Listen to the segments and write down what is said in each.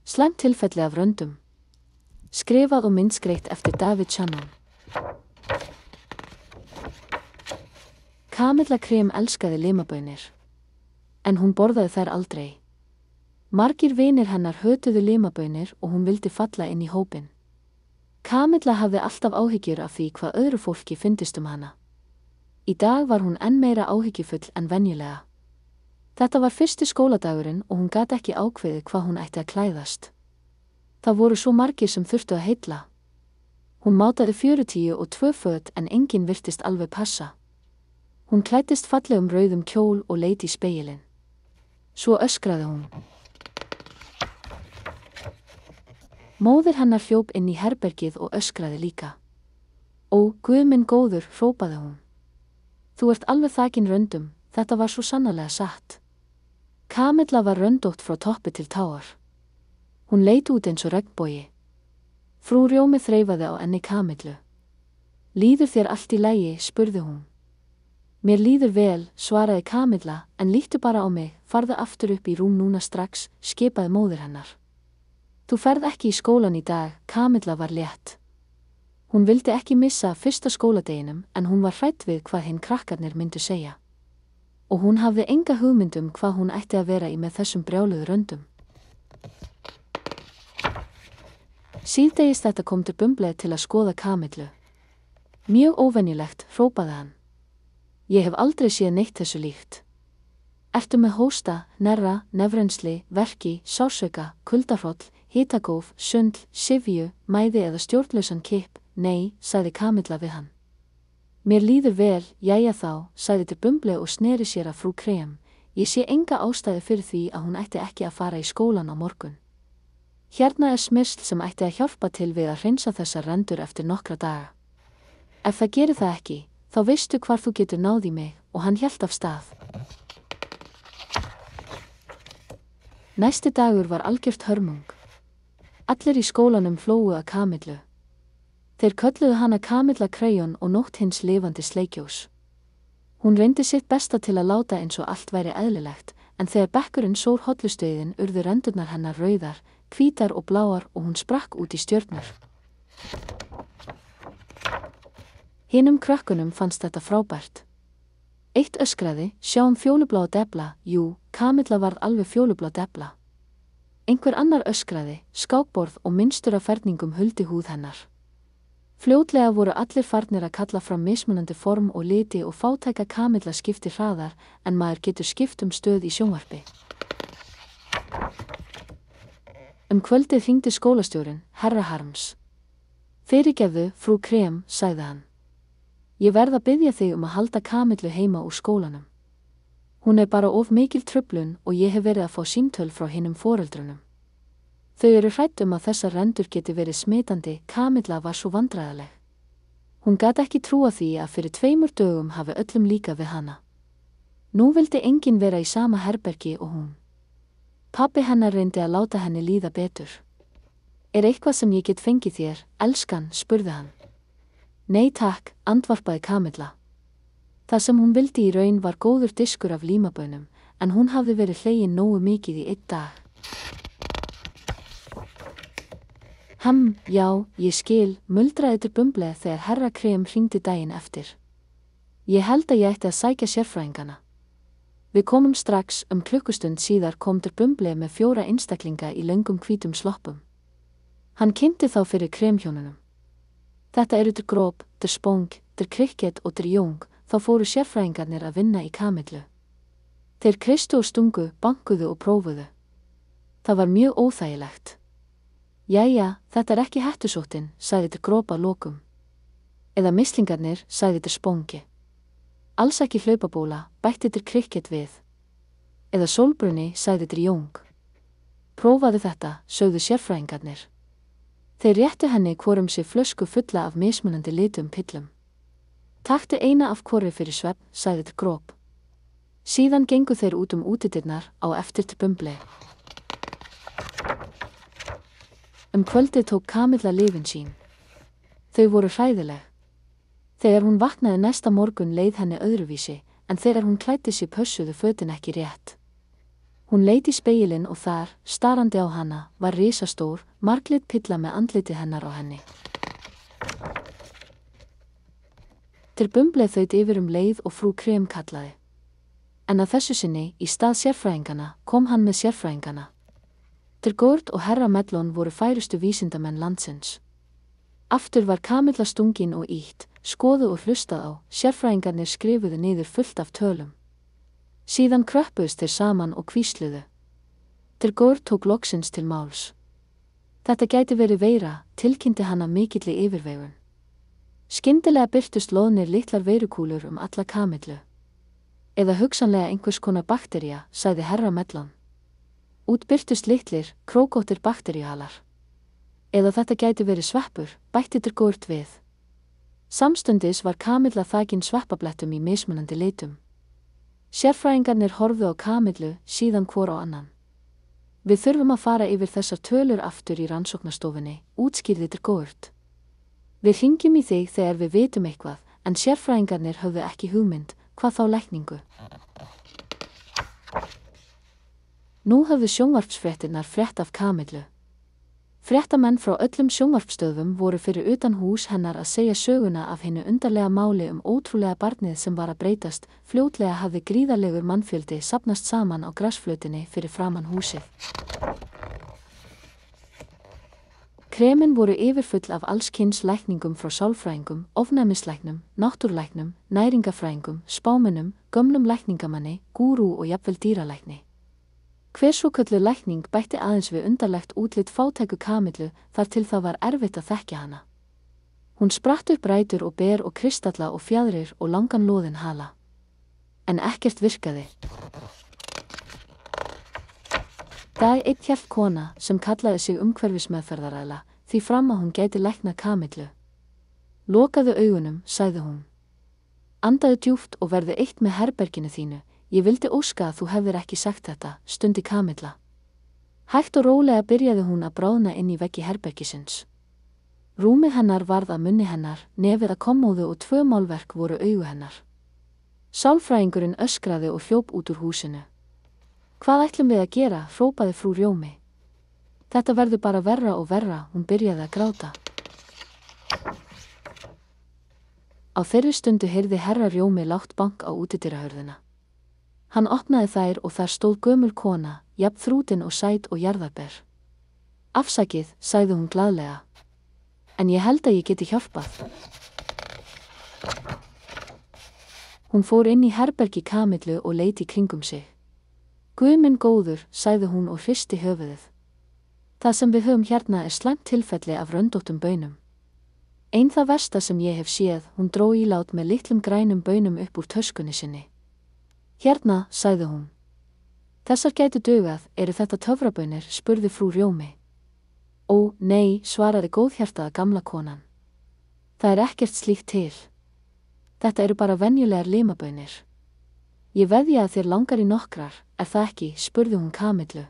Slæmt tilfelli af röndum. Skrifað og myndskreytt eftir David Shannon. Kamilla Krem elskaði limabaunir. En hún borðaði þær aldrei. Margir vinir hennar hötuðu limabaunir og hún vildi falla inn í hópinn. Kamilla hafði alltaf áhyggjur af því hvað öðru fólki fyndist hana. Í dag var hún enn meira áhyggjufull en venjulega. Þetta var fyrsti skóladagurinn og hún gat ekki ákveðið hvað hún ætti að klæðast. Það voru svo margir sem þurftu að heilla. Hún mátaði 42 föt en enginn virtist alveg passa. Hún klæddist fallegum rauðum kjól og leit í spegilinn. Svo öskraði hún. Móðir hennar hljóp inn í herbergið og öskraði líka. Ó, Guð minn góður, hrópaði hún. Þú ert alveg þakin röndum, þetta var svo sannarlega satt. Kamilla var röndótt frá toppi til táar. Hún leit út eins og regnbogi. Frú Rjómi þreifaði á enni Kamillu. Líður þér allt í lagi, spurði hún. Mér líður vel, svaraði Kamilla, en líttu bara á mig, farðu aftur upp í rúm núna strax, skipaði móðir hennar. Þú ferð ekki í skólan í dag, Kamilla var létt. Hún vildi ekki missa fyrsta skóladeginum en hún var hrædd við hvað hinn krakkarnir myndu segja. Og hún hafði enga hugmyndum hvað hún ætti að vera í með þessum brjáluðu röndum. Síðdegis þetta kom til Bumble til að skoða Kamillu. Mjög óvenjulegt, hrópaði hann. Ég hef aldrei séð neitt þessu líkt. Ertu með hósta, nerra, nefrensli, verki, sársauka, kuldahroll, hitagóf, sundl, syfju, mæði eða stjórnlausan kipp? Nei, sagði Kamilla við hann. Mér líður vel, jæja þá, sagði til Bumble og sneri sér að frú Krem. Ég sé enga ástæðu fyrir því að hún ætti ekki að fara í skólan á morgun. Hérna er smyrsl sem ætti að hjálpa til við að hreinsa þessar rendur eftir nokkra daga. Ef það gerir það ekki, þá veistu hvar þú getur náð í mig, og hann hélt af stað. Næsti dagur var algjört hörmung. Allir í skólanum hlógu að Kamillu. Þeir kölluðu hana Kamilla Crayon og nótt hins lifandi sleikjós. Hún reyndi sitt besta til að láta eins og allt væri eðlilegt, en þegar bekkurinn sór hollustöðin urðu rendurnar hennar rauðar, hvítar og bláar og hún sprakk út í stjörnur. Hinum krökkunum fannst þetta frábært. Eitt öskraði, sjáum fjólubláa depla, jú, Kamilla varð alveg fjólublá depla. Einhver annar öskraði, skákborð og mynstur af ferningum huldi húð hennar. Fljótlega voru allir farnir að kalla fram mismunandi form og liti og fátæka Kamilla skipti hraðar en maður getur skipt stöð í sjónvarpi. Kvöldið hringdi skólastjórinn, Herra Harms. Fyrirgefðu, frú Krem, sagði hann. Ég verð að biðja þig að halda Kamillu heima úr skólanum. Hún er bara of mikil truflun og ég hef verið að fá símtöl frá hinum foreldrunum. Þau eru hrædd að þessar rendur geti verið smitandi, Kamilla var svo vandræðaleg. Hún gat ekki trúa því að fyrir 2 dögum hafi öllum líka við hana. Nú vildi enginn vera í sama herbergi og hún. Pabbi hennar reyndi að láta henni líða betur. Er eitthvað sem ég get fengið þér, elskan, spurði hann. Nei takk, andvarpaði Kamilla. Það sem hún vildi í raun var góður diskur af límabaunum, en hún hafði verið hlegin nógu mikið í 1 dag. Já, ég skil, muldraði til Bumble þegar Herra Krem hringdi daginn eftir. Ég held að ég ætti að sækja sérfræðingana. Við komum strax, klukkustund síðar kom til Bumble með 4 einstaklinga í löngum hvítum sloppum. Hann kynnti þá fyrir kremhjónunum. Þetta eru til Grob, til Spong, til Cricket og til Jung, þá fóru sérfræðingarnir að vinna í Kamillu. Þeir kristu og stungu, bankuðu og prófuðu. Það var mjög óþægilegt. Jæja, þetta er ekki hettusóttin, sagði til Grob að lokum. Eða mislingarnir, sagði til Spongi. Alls ekki hlaupabóla, bætti til Cricket við. Eða sólbruni, sagði til Jung. Prófaðu þetta, sögðu sérfræðingarnir. Þeir réttu henni hvorum sig flösku fulla af mismunandi litum pillum. Taktu eina af hvorri fyrir svefn, sagði til Grob. Síðan gengu þeir út útidyrnar á eftir til Bumble. Kvöldið tók Kamilla lyfin sín. Þau voru hræðileg. Þegar hún vaknaði næsta morgun leið henni öðruvísi, en þegar hún klæddi sig pössuðu fötin ekki rétt. Hún leit í spegilinn og þar, starandi á hana, var risastór, marglit pilla með andlitið hennar á henni. Til Bumble þaut yfir leið og frú Krem kallaði. En að þessu sinni, í stað sérfræðingana, kom hann með sérfræðingana. Til Gord og herra Medlon voru færustu vísindamenn landsins. Aftur var Kamilla stungin og ýtt, skoðuð og hlustað á, sérfræðingarnir skrifuðu niður fullt af tölum. Síðan kröppuðust þeir saman og hvísluðu. Til Gord tók loksins til máls. Þetta gæti verið veira, tilkynnti hann af mikilli yfirvegun. Skyndilega birtust loðnir litlar veirukúlur alla Kamillu. Eða hugsanlega einhvers konar baktería, sagði herra Medlon. Út birtust litlir, krókóttir bakteríuhalar. Eða þetta gæti verið sveppur, bætti til Gord við. Samstundis var Kamilla þakin sveppablettum í mismunandi litum. Sérfræðingarnir horfðu á Kamillu, síðan hvor á annan. Við þurfum að fara yfir þessar tölur aftur í rannsóknastofunni, útskýrði til Gord. Við hringjum í þig þegar við vitum eitthvað, en sérfræðingarnir höfðu ekki hugmynd, hvað þá lækningu. Nú höfðu sjónvarpsfréttirnar frétt af Kamillu. Fréttamenn frá öllum sjónvarpsstöðvum voru fyrir utan hús hennar að segja söguna af hinu undarlega máli ótrúlega barnið sem var að breytast. Fljótlega hafði gríðarlegur mannfjöldi safnast saman á grasflötinni fyrir framan húsið. Kremin voru yfirfull af alls kyns lækningum frá sálfræðingum, ofnæmislæknum, náttúrlæknum, næringafræðingum, spámennum, gömlum lækningamanni, gúrú og jafnvel dýralækni. Hver svokölluð lækning bætti aðeins við undarlegt útlit fátæku Kamillu þar til það var erfitt að þekkja hana. Hún spratt upp rætur og ber og kristalla og fjaðrir og langan loðinn hala. En ekkert virkaði. Það einn hélt kona sem kallaði sig umhverfismeðferðaræðla, því fram að hún gæti læknað Kamillu. Lokaðu augunum, sagði hún. Andaðu djúpt og verðu eitt með herberginu þínu. Ég vildi óska að þú hefðir ekki sagt þetta, stundi Kamilla. Hægt og rólega byrjaði hún að bráðna inn í veggi herbergisins. Rúmið hennar varð að munni hennar, nefið að kommóðu og 2 málverk voru augu hennar. Sálfræðingurinn öskraði og hljóp út úr húsinu. Hvað ætlum við að gera, hrópaði frú Rjómi. Þetta verður bara verra og verra, hún byrjaði að gráta. Á þeirri stundu heyrði herra Rjómi lágt bank á útidyrahurðina. Hann opnaði þær og þar stóð gömul kona, jafn þrútin og sæt og jarðarber. Afsakið, sagði hún glaðlega. En ég held að ég geti hjálpað. Hún fór inn í herbergi Kamillu og leit í kringum sig. Guð minn góður, sagði hún og hristi höfuðið. Það sem við höfum hérna slæmt tilfelli af röndóttum baunum. Ein það versta sem ég hef séð, hún dró ílát með litlum grænum baunum upp úr töskunni sinni. Hérna, sagði hún. Þessar gætu dugað, eru þetta töfrabaunir, spurði frú Rjómi. Ó, nei, svaraði góðhjartaða gamla konan. Það ekkert slíkt til. Þetta eru bara venjulegar limabaunir. Ég veðja að þér langar í nokkrar, það ekki, spurði hún Kamillu.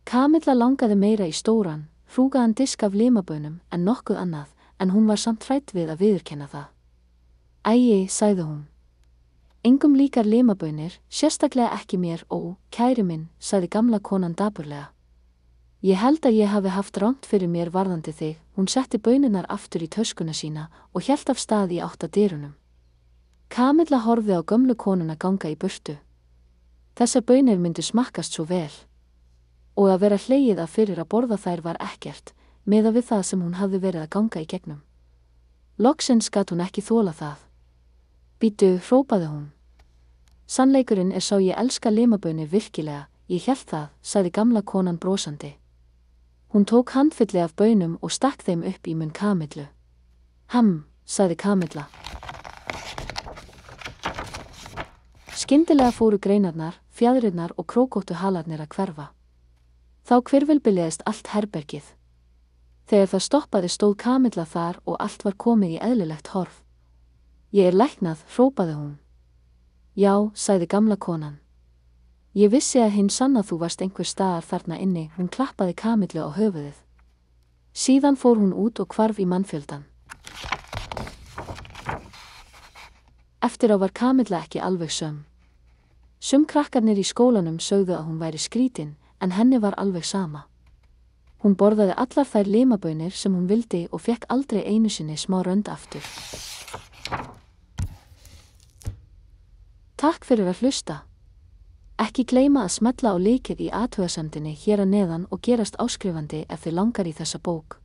Kamilla langaði meira í stóran, hrúgaðan disk af limabaunum en nokkuð annað, en hún var samt hrædd við að viðurkenna það. Æi, sagði hún. Engum líkar limabaunir, sérstaklega ekki mér, ó, kæri minn, sagði gamla konan dapurlega. Ég held að ég hafi haft rangt fyrir mér varðandi þig, hún setti baunirnar aftur í töskuna sína og hélt af stað í átt að dyrunum. Kamilla horfði á gömlu konuna ganga í burtu. Þessar baunir myndu smakkast svo vel. Og að vera hlegið að fyrir að borða þær var ekkert, miðað við það sem hún hafði verið að ganga í gegnum. Loksins gat hún ekki þola það. Bíddu, hrópaði hún. Sannleikurinn sá ég elska limabaunir virkilega, ég hélt það, sagði gamla konan brosandi. Hún tók handfylli af baunum og stakk þeim upp í munn Kamillu. Sagði Kamilla. Skyndilega fóru greinarnar, fjaðrirnar og krókóttu halarnir að hverfa. Þá hvirfilbyljðist allt herbergið. Þegar það stoppaði stóð Kamilla þar og allt var komið í eðlilegt horf. Ég læknað, hrópaði hún. Já, sagði gamla konan. Ég vissi að hinn sanna þú varst einhver staðar þarna inni, hún klappaði Kamillu á höfuðið. Síðan fór hún út og hvarf í mannfjöldan. Eftir á var Kamilla ekki alveg söm. Sum krakkarnir í skólanum sögðu að hún væri skrítin, en henni var alveg sama. Hún borðaði allar þær limabaunir sem hún vildi og fekk aldrei einu sinni smá rönd aftur. Takk fyrir að hlusta. Ekki gleyma að smella á lykil í athugasemdinni hér að neðan og gerast áskrifandi ef þig langar í þessa bók.